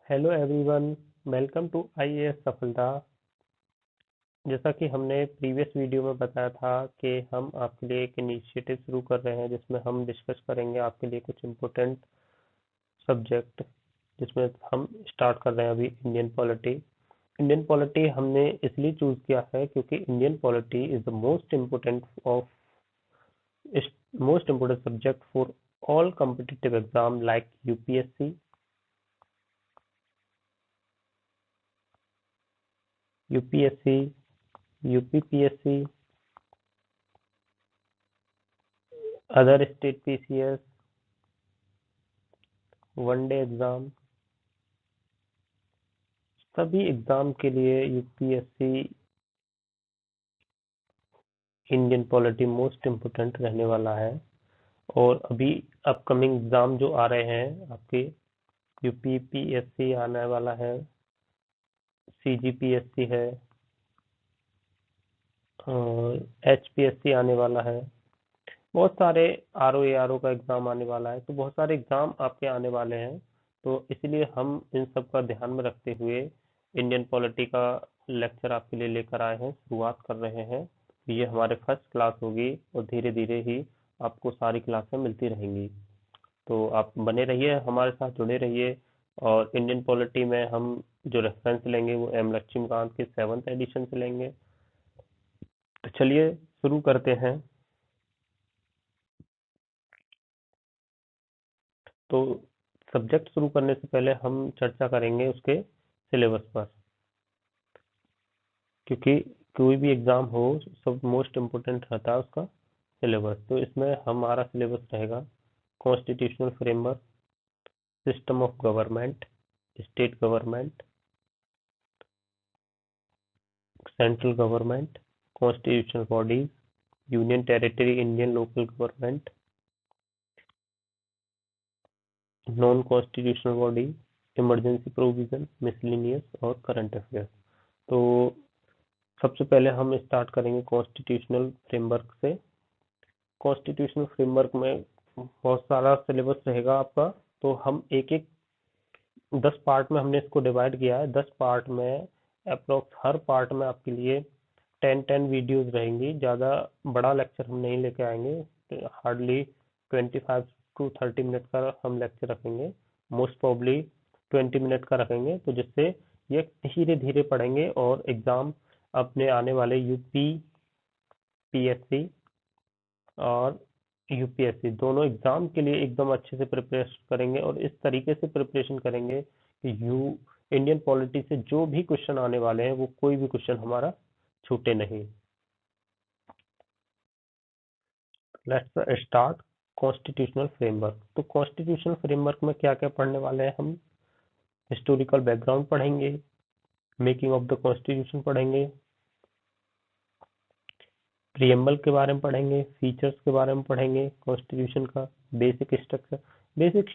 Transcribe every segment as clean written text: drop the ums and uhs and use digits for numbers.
Hello everyone, welcome to IAS Safalta. जैसा कि हमने प्रीवियस वीडियो में बताया था कि हम आपके लिए एक इनिशिएटिव शुरू कर रहे हैं जिसमें हम डिस्कस करेंगे आपके लिए कुछ इम्पोर्टेंट सब्जेक्ट, जिसमें हम स्टार्ट कर रहे हैं अभी इंडियन पॉलिटी। इंडियन पॉलिटी हमने इसलिए चूज किया है क्योंकि Indian polity is the most important subject for all competitive exam like UPSC, UPSC, UPPSC, other state PCS, one day exam, सभी एग्जाम के लिए UPSC Indian polity most important रहने वाला है। और अभी अपकमिंग एग्जाम जो आ रहे हैं आपके, यूपीपीएससी आने वाला है, सीजीपीएससी है और एचपीएससी आने वाला है। बहुत सारे आरओ का एग्जाम आने वाला है, तो बहुत सारे एग्जाम आपके आने वाले हैं। तो इसलिए हम इन सब का ध्यान में रखते हुए इंडियन पॉलिटी का लेक्चर आपके लिए लेकर आए हैं, शुरुआत कर रहे हैं। ये हमारे फर्स्ट क्लास होगी और धीरे धीरे ही आपको सारी क्लासें मिलती रहेंगी। तो आप बने रहिए, हमारे साथ जुड़े रहिए। और इंडियन पॉलिटी में हम जो रेफरेंस लेंगे वो एम लक्ष्मीकांत के 7th एडिशन से लेंगे। तो चलिए शुरू करते हैं। तो सब्जेक्ट शुरू करने से पहले हम चर्चा करेंगे उसके सिलेबस पर, क्योंकि कोई भी एग्जाम हो सब मोस्ट इम्पोर्टेंट रहता है उसका सिलेबस। तो इसमें हमारा सिलेबस रहेगा constitutional framework, system of government, state government, central government, constitutional bodies, union territory, Indian local government, non constitutional body, emergency provision, miscellaneous और करंट अफेयर्स। तो सबसे पहले हम स्टार्ट करेंगे कॉन्स्टिट्यूशनल फ्रेमवर्क से। कॉन्स्टिट्यूशनल फ्रेमवर्क में बहुत सारा सिलेबस रहेगा आपका। तो हम एक एक 10 पार्ट में हमने इसको डिवाइड किया है। 10 पार्ट में अप्रोक्स हर पार्ट में आपके लिए 10 वीडियोस रहेंगी। ज़्यादा बड़ा लेक्चर हम नहीं लेके आएंगे, हार्डली 25 to 30 मिनट का हम लेक्चर रखेंगे। मोस्ट प्रॉब्ली 20 मिनट का रखेंगे, तो जिससे ये धीरे धीरे पढ़ेंगे और एग्जाम अपने आने वाले यूपी पीएससी और यूपीएससी दोनों एग्जाम के लिए एकदम अच्छे से प्रिपरेशन करेंगे। और इस तरीके से प्रिपरेशन करेंगे कि इंडियन पॉलिटी से जो भी क्वेश्चन आने वाले हैं वो कोई भी क्वेश्चन हमारा छूटे नहीं। Let's start constitutional framework. तो कॉन्स्टिट्यूशनल फ्रेमवर्क में क्या क्या पढ़ने वाले हैं हम? हिस्टोरिकल बैकग्राउंड पढ़ेंगे, मेकिंग ऑफ द कॉन्स्टिट्यूशन पढ़ेंगे, प्रियम्बल के बारे में पढ़ेंगे, फीचर्स के बारे में पढ़ेंगे कॉन्स्टिट्यूशन का, basic structure. Basic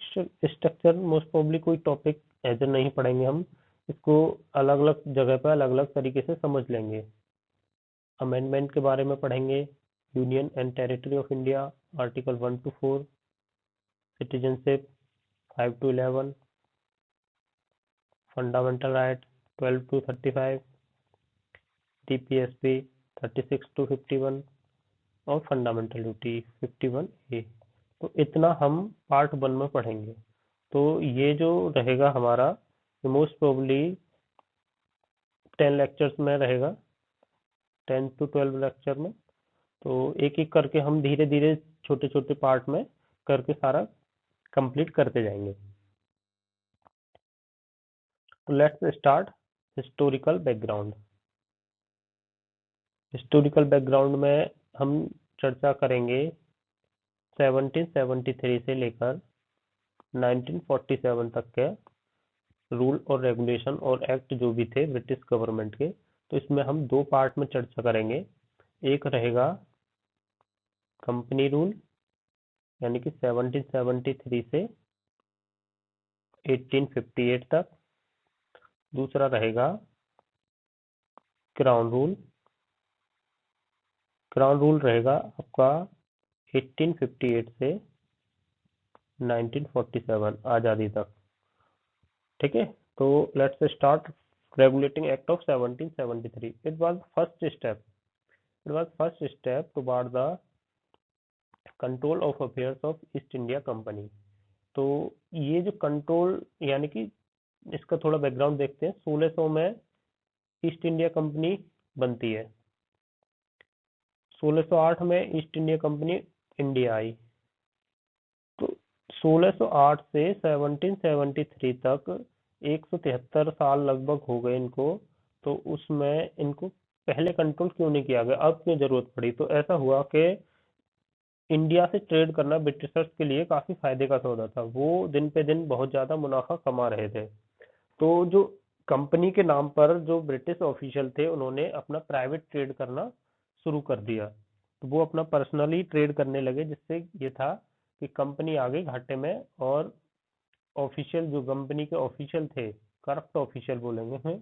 structure most probably कोई टॉपिक ऐसे नहीं पढ़ेंगे हम, इसको अलग अलग जगह पर अलग अलग तरीके से समझ लेंगे। अमेंडमेंट के बारे में पढ़ेंगे, union and territory of India, article 1 to 4, citizenship 5 to 11, fundamental right 12 to 35, टीपीएसपी 36 to 51 और फंडामेंटल ड्यूटी 51A। तो इतना हम पार्ट 1 में पढ़ेंगे। तो ये जो रहेगा हमारा मोस्ट प्रोबली 10 लेक्चर्स में रहेगा, 10 to 12 लेक्चर में। तो एक एक करके हम धीरे धीरे छोटे छोटे पार्ट में करके सारा कंप्लीट करते जाएंगे। तो let's start historical background. Historical background में हम चर्चा करेंगे 1773 से लेकर 1947 तक के रूल और रेगुलेशन और एक्ट जो भी थे ब्रिटिश गवर्नमेंट के। तो इसमें हम दो पार्ट में चर्चा करेंगे। एक रहेगा कंपनी रूल, यानी कि 1773 से 1858 तक। दूसरा रहेगा क्राउन रूल। क्राउन रूल रहेगा आपका 1858 से 1947 आज़ादी तक। ठीक है, तो let's start regulating act of 1773. It was first step toward the control of affairs of East India Company. तो ये जो कंट्रोल यानी कि इसका थोड़ा बैकग्राउंड देखते हैं। 1600 में ईस्ट इंडिया कंपनी बनती है। 1608 में east India company India I. तो 1608 से 1773 तक 173 साल लगभग हो गए इनको। तो उसमें इनको पहले कंट्रोल क्यों नहीं किया गया, अब क्यों जरूरत पड़ी? तो ऐसा हुआ कि इंडिया से ट्रेड करना ब्रिटिशर्स के लिए काफी फायदे का सौदा था। वो दिन पे दिन बहुत ज्यादा मुनाफा कमा रहे थे। तो जो कंपनी के नाम पर जो ब्रिटिश ऑफिशियल थे उन्होंने अपना प्राइवेट ट्रेड करना शुरू कर दिया। तो वो अपना पर्सनली ट्रेड करने लगे, जिससे ये था कि कंपनी आ गई घाटे में। और ऑफिशियल जो कंपनी के ऑफिशियल थे, करप्ट ऑफिशियल बोलेंगे हैं,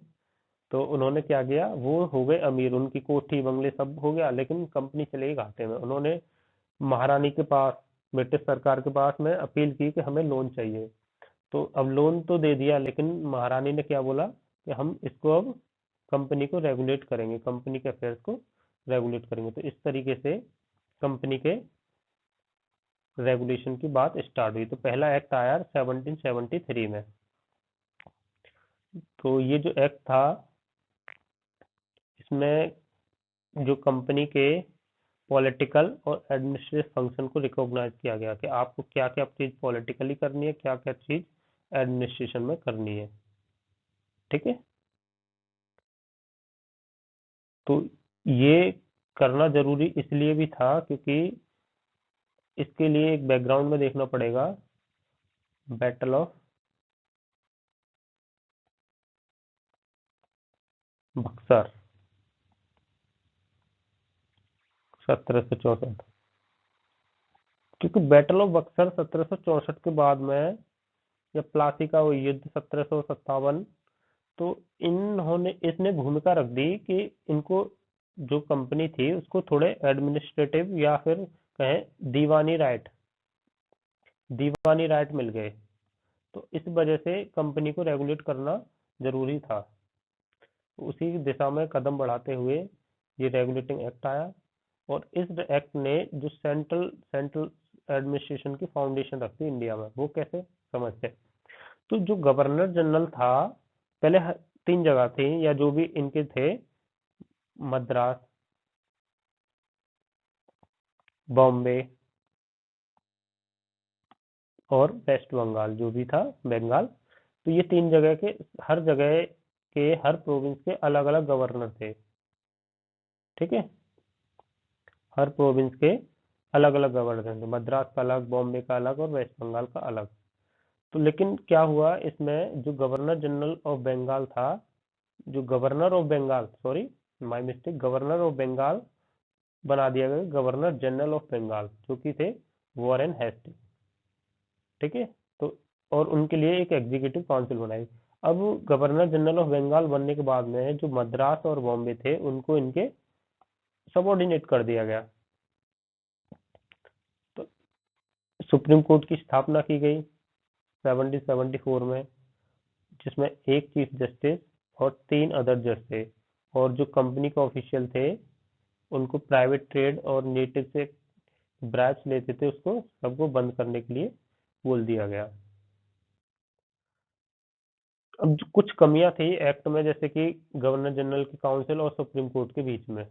तो उन्होंने क्या किया, वो हो गए अमीर, उनकी कोठी बंगले सब हो गया, लेकिन कंपनी चली गई घाटे में। उन्होंने महारानी के पास, ब्रिटिश सरकार के पास में अपील की कि हमें लोन चाहिए। तो अब लोन तो दे दिया, लेकिन महारानी ने क्या बोला कि हम इसको अब कंपनी को रेगुलेट करेंगे, कंपनी के अफेयर्स को रेगुलेट करेंगे। तो इस तरीके से कंपनी के रेगुलेशन की बात स्टार्ट हुई। तो पहला एक्ट आया 1773 में। तो ये जो एक्ट था, इसमें जो कंपनी के पॉलिटिकल और एडमिनिस्ट्रेटिव फंक्शन को रिकॉग्नाइज किया गया कि आपको क्या क्या चीज पॉलिटिकली करनी है, क्या क्या चीज एडमिनिस्ट्रेशन में करनी है। ठीक है। तो ये करना जरूरी इसलिए भी था क्योंकि इसके लिए एक बैकग्राउंड में देखना पड़ेगा। Battle of Buxar 1764। क्योंकि बैटल ऑफ बक्सर 1764 के बाद में, या प्लासी का वो युद्ध 1757, तो इन्होंने इसने भूमिका रख दी कि इनको जो कंपनी थी उसको थोड़े एडमिनिस्ट्रेटिव या फिर कहें दीवानी राइट मिल गए। तो इस वजह से कंपनी को रेगुलेट करना जरूरी था। तो उसी दिशा में कदम बढ़ाते हुए ये रेगुलेटिंग एक्ट आया। और इस एक्ट ने जो सेंट्रल एडमिनिस्ट्रेशन की फाउंडेशन रखी इंडिया में, वो कैसे समझते हैं। तो जो गवर्नर जनरल था, पहले 3 जगह थी, या जो भी इनके थे, मद्रास, बॉम्बे और वेस्ट बंगाल, जो भी था बंगाल। तो ये 3 जगह के, हर जगह के हर प्रोविंस के अलग अलग गवर्नर थे। ठीक है। हर प्रोविंस के अलग अलग गवर्नर थे, मद्रास का अलग, बॉम्बे का अलग और वेस्ट बंगाल का अलग। तो लेकिन क्या हुआ, इसमें जो गवर्नर जनरल ऑफ बंगाल था, जो governor of Bengal, sorry my mistake, governor of Bengal बना दिया गया गवर्नर जनरल ऑफ बंगाल, जो कि थे वॉरेन हेस्टिंग। ठीक है। तो और उनके लिए एक एग्जीक्यूटिव काउंसिल बनाई। अब गवर्नर जनरल ऑफ बंगाल बनने के बाद में जो मद्रास और बॉम्बे थे उनको इनके सबऑर्डिनेट कर दिया गया। तो सुप्रीम कोर्ट की स्थापना की गई 1774 में, जिसमें एक चीफ जस्टिस और 3 अदर जज थे। और जो कंपनी के ऑफिशियल थे उनको प्राइवेट ट्रेड और नेटिव से ब्राइब्स लेते थे, उसको सबको बंद करने के लिए बोल दिया गया। अब कुछ कमियां थी एक्ट में, जैसे कि गवर्नर जनरल की काउंसिल और सुप्रीम कोर्ट के बीच में,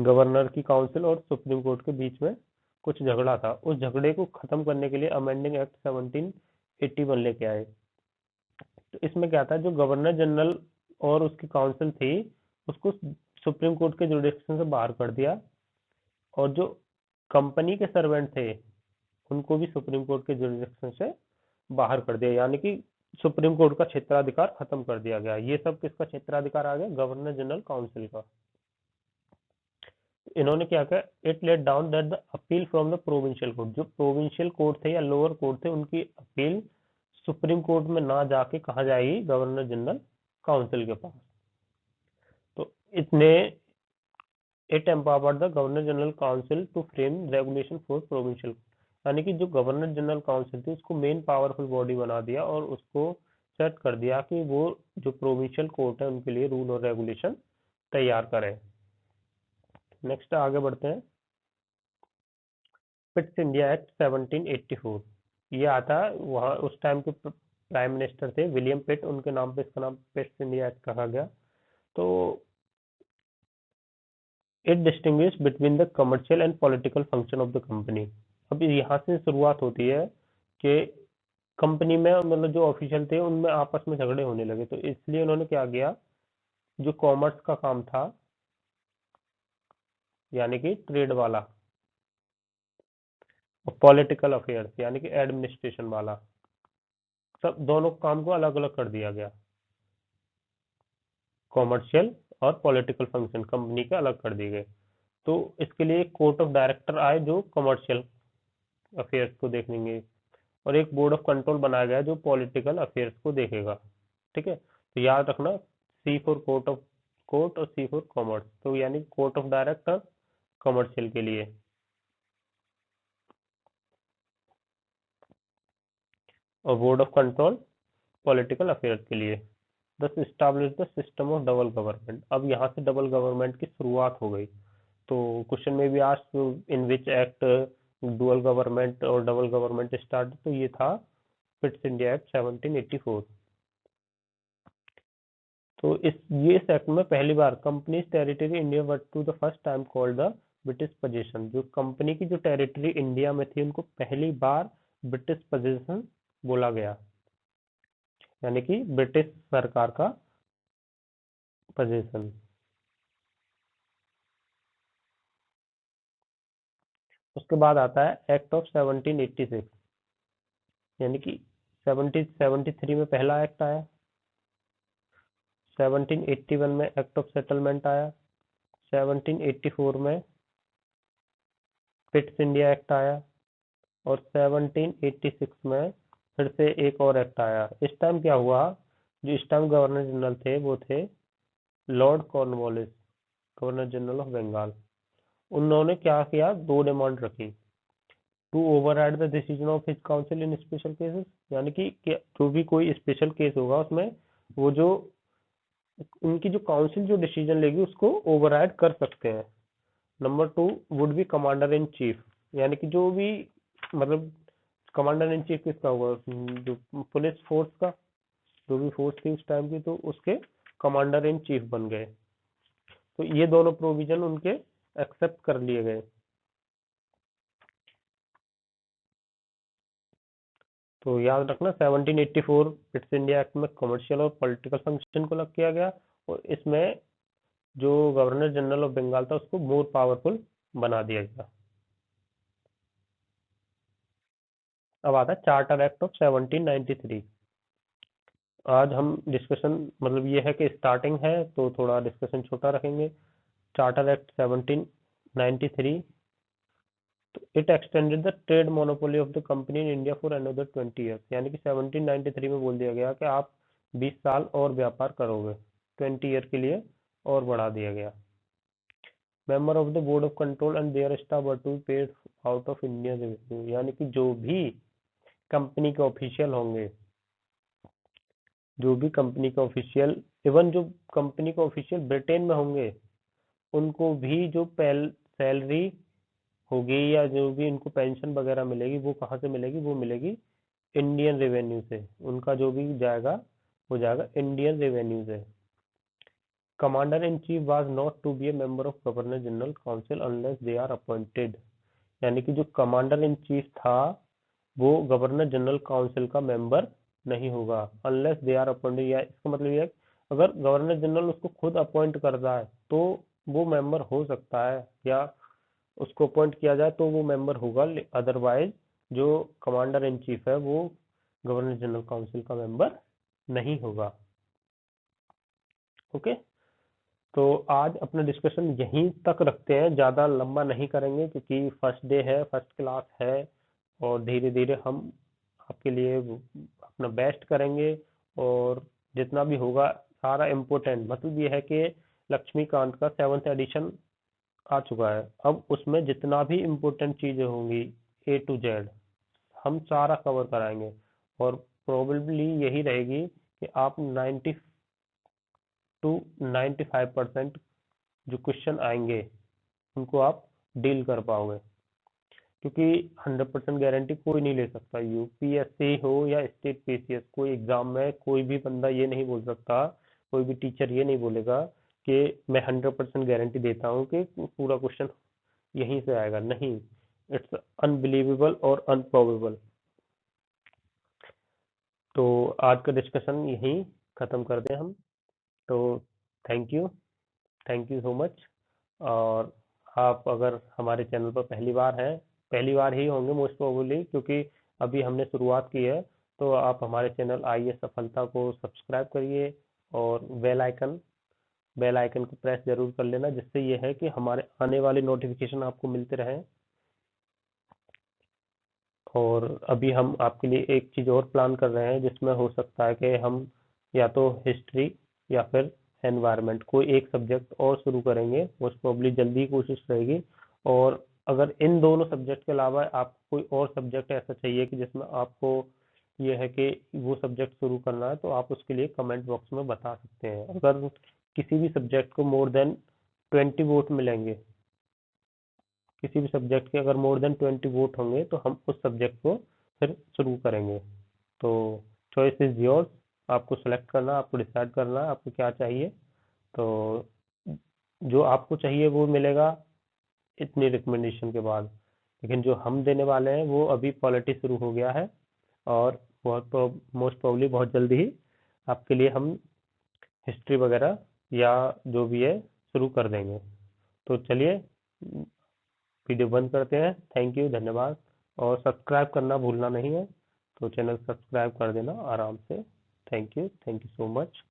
गवर्नर की काउंसिल और सुप्रीम कोर्ट के बीच में कुछ झगड़ा था। उस झगड़े को खत्म करने के लिए अमेंडिंग एक्ट 1781 लेके आए। तो इसमें क्या था, जो गवर्नर जनरल और उसकी काउंसिल थी उसको सुप्रीम कोर्ट के जुरिडिक्शन से बाहर कर दिया। और जो कंपनी के सर्वेंट थे उनको भी सुप्रीम कोर्ट के जुरिडिक्शन से बाहर कर दिया, यानी कि सुप्रीम कोर्ट का क्षेत्राधिकार खत्म कर दिया गया। ये सब किसका क्षेत्राधिकार आ गया, गवर्नर जनरल काउंसिल का। इन्होंने क्या किया, it let down that the appeal from the provincial court, जो प्रोविंशियल कोर्ट थे या लोअर कोर्ट थे, उनकी अपील सुप्रीम कोर्ट में ना जाके कहा जाएगी, गवर्नर जनरल काउंसिल के पास। तो इसने it empowered the governor general council to frame regulation for provincial. यानी कि जो गवर्नर जनरल काउंसिल थी उसको मेन पावरफुल बॉडी बना दिया और उसको सेट कर दिया कि वो जो प्रोविंशियल कोर्ट है उनके लिए रूल और रेगुलेशन तैयार करें। नेक्स्ट आगे बढ़ते हैं। पिट्स इंडिया एक्ट 1784, ये आता है वहाँ उस टाइम के प्राइम मिनिस्टर थे विलियम पिट, उनके नाम पे इसका नाम पिट्स इंडिया एक्ट कहा गया। तो it distinguish between the commercial and political function of the company. अब यहाँ से शुरुआत होती है कि कंपनी में मतलब जो ऑफिशियल थे उनमें आपस में झगड़े होने लगे, तो इसलिए उन्होंने क्या किया, जो कॉमर्स का काम था यानी कि ट्रेड वाला, और पॉलिटिकल अफेयर्स यानी कि एडमिनिस्ट्रेशन वाला, सब दोनों काम को अलग अलग कर दिया गया। कॉमर्शियल और पॉलिटिकल फंक्शन कंपनी के अलग कर दिए गए। तो इसके लिए एक कोर्ट ऑफ डायरेक्टर आए जो कमर्शियल अफेयर्स को देखेंगे, और एक बोर्ड ऑफ कंट्रोल बनाया गया जो पॉलिटिकल अफेयर्स को देखेगा। ठीक है, तो याद रखना, सी फॉर कोर्ट और सी फॉर कॉमर्स, तो यानी कोर्ट ऑफ डायरेक्टर कमर्शियल के लिए, और board of control political affairs के लिए। दस establish the system of double government. अब यहाँ से डबल गवर्नमेंट की शुरुआत हो गई। तो क्वेश्चन में भी आज इन विच एक्ट डुअल गवर्नमेंट और डबल गवर्नमेंट स्टार्ट, तो ये था पिट्स इंडिया एक्ट 1784। तो इस एक्ट में पहली बार companies territory India were to the first time called the British position. जो कंपनी की जो टेरिटरी इंडिया में थी उनको पहली बार ब्रिटिश पोजीशन बोला गया, यानी कि ब्रिटिश सरकार का पोजीशन। उसके बाद आता है एक्ट ऑफ 1786, यानी कि 1773 में पहला एक्ट आया, 1781 में एक्ट ऑफ सेटलमेंट आया, 1784 में पिट्स इंडिया एक्ट आया, और 1786 में फिर से एक और एक्ट आया। इस टाइम क्या हुआ, जो इस टाइम गवर्नर जनरल थे वो थे Lord Cornwallis, governor general of Bengal. उन्होंने क्या किया, दो डिमांड रखी। To override the decision of his council in special cases, यानी कि जो भी कोई स्पेशल केस होगा उसमें वो जो उनकी जो काउंसिल जो डिसीजन लेगी उसको ओवरराइड कर सकते हैं। Number two would be commander in chief, यानी कि जो भी मतलब कमांडर इन चीफ किसका होगा, जो पुलिस फोर्स का, जो भी फोर्स थी उस टाइम की, तो उसके कमांडर इन चीफ बन गए। तो ये दोनों प्रोविजन उनके एक्सेप्ट कर लिए गए। तो याद रखना 1784 पिट्स इंडिया एक्ट में कमर्शियल और पॉलिटिकल फंक्शन को लग किया गया, और इसमें जो गवर्नर जनरल ऑफ बंगाल था उसको मोर पावरफुल बना दिया गया। अब आता है चार्टर एक्ट ऑफ 1793। आज हम डिस्कशन मतलब ये है कि स्टार्टिंग है तो थोड़ा डिस्कशन छोटा रखेंगे। Charter act 1793, it extended the trade monopoly of the company in India for another 20 years, यानी कि 1793 में बोल दिया गया कि आप 20 साल और व्यापार करोगे, 20 ईयर के लिए और बढ़ा दिया गया। Member of the board of control and their staff were to paid out of Indian revenue, यानी कि जो भी कंपनी के ऑफिशियल होंगे, जो भी कंपनी के ऑफिशियल, इवन जो कंपनी के ऑफिशियल ब्रिटेन में होंगे उनको भी जो सैलरी होगी या जो भी इनको पेंशन वगैरह मिलेगी वो कहाँ से मिलेगी, वो मिलेगी इंडियन रेवेन्यू से। उनका जो भी जाएगा वो जाएगा इंडियन रेवेन्यू से। Commander in chief was not to be a member of governor general council unless they are appointed, यानी कि जो कमांडर इन चीफ था वो गवर्नर जनरल काउंसिल का मेंबर नहीं होगा अनलेस दे आर अपॉइंटेड। या इसका मतलब ये है अगर गवर्नर जनरल उसको खुद अपॉइंट करता है तो वो मेंबर हो सकता है, या उसको अपॉइंट किया जाए तो वो मेंबर होगा, अदरवाइज जो कमांडर इन चीफ है वो गवर्नर जनरल काउंसिल का मेंबर नहीं होगा। ओके, तो आज अपना डिस्कशन यहीं तक रखते हैं, ज़्यादा लंबा नहीं करेंगे क्योंकि फर्स्ट डे है, फर्स्ट क्लास है, और धीरे धीरे हम आपके लिए अपना बेस्ट करेंगे, और जितना भी होगा सारा इम्पोर्टेंट, मतलब ये है कि लक्ष्मीकांत का 7th एडिशन आ चुका है, अब उसमें जितना भी इम्पोर्टेंट चीज़ें होंगी A to Z हम सारा कवर कराएंगे। और प्रोबेबली यही रहेगी कि आप 90 to 95% जो क्वेश्चन आएंगे उनको आप डील कर पाओगे, क्योंकि 100% गारंटी कोई नहीं ले सकता। यूपीएससी हो या स्टेट पीसीएस, कोई एग्जाम में कोई भी बंदा ये नहीं बोल सकता, कोई भी टीचर ये नहीं बोलेगा कि मैं 100% गारंटी देता हूँ कि पूरा क्वेश्चन यहीं से आएगा। नहीं, इट्स अनबिलीवेबल और अनप्रोबेबल। तो आज का डिस्कशन यहीं ख़त्म कर दें हम। तो thank you, thank you so much. और आप अगर हमारे चैनल पर पहली बार हैं, पहली बार ही होंगे मोस्ट प्रोबेबली, क्योंकि अभी हमने शुरुआत की है, तो आप हमारे चैनल आइए सफलता को सब्सक्राइब करिए और बेल आइकन को प्रेस जरूर कर लेना, जिससे ये है कि हमारे आने वाले नोटिफिकेशन आपको मिलते रहें। और अभी हम आपके लिए एक चीज़ और प्लान कर रहे हैं, जिसमें हो सकता है कि हम या तो हिस्ट्री या फिर एनवायरनमेंट कोई एक सब्जेक्ट और शुरू करेंगे, मोस्ट प्रोबेबली जल्दी ही कोशिश रहेगी। और अगर इन दोनों सब्जेक्ट के अलावा आपको कोई और सब्जेक्ट ऐसा चाहिए कि जिसमें आपको ये है कि वो सब्जेक्ट शुरू करना है, तो आप उसके लिए कमेंट बॉक्स में बता सकते हैं। अगर किसी भी सब्जेक्ट को मोर देन 20 वोट मिलेंगे, किसी भी सब्जेक्ट के अगर मोर देन 20 वोट होंगे, तो हम उस सब्जेक्ट को फिर शुरू करेंगे। तो चॉइस इज योर्स, आपको सेलेक्ट करना, आपको डिसाइड करना आपको क्या चाहिए। तो जो आपको चाहिए वो मिलेगा इतनी रिकमेंडेशन के बाद। लेकिन जो हम देने वाले हैं वो अभी पॉलिटी शुरू हो गया है, और बहुत मोस्ट प्रोबेबली बहुत जल्दी ही आपके लिए हम हिस्ट्री वगैरह या जो भी है शुरू कर देंगे। तो चलिए वीडियो बंद करते हैं। थैंक यू, धन्यवाद। और सब्सक्राइब करना भूलना नहीं है, तो चैनल सब्सक्राइब कर देना आराम से। Thank you so much.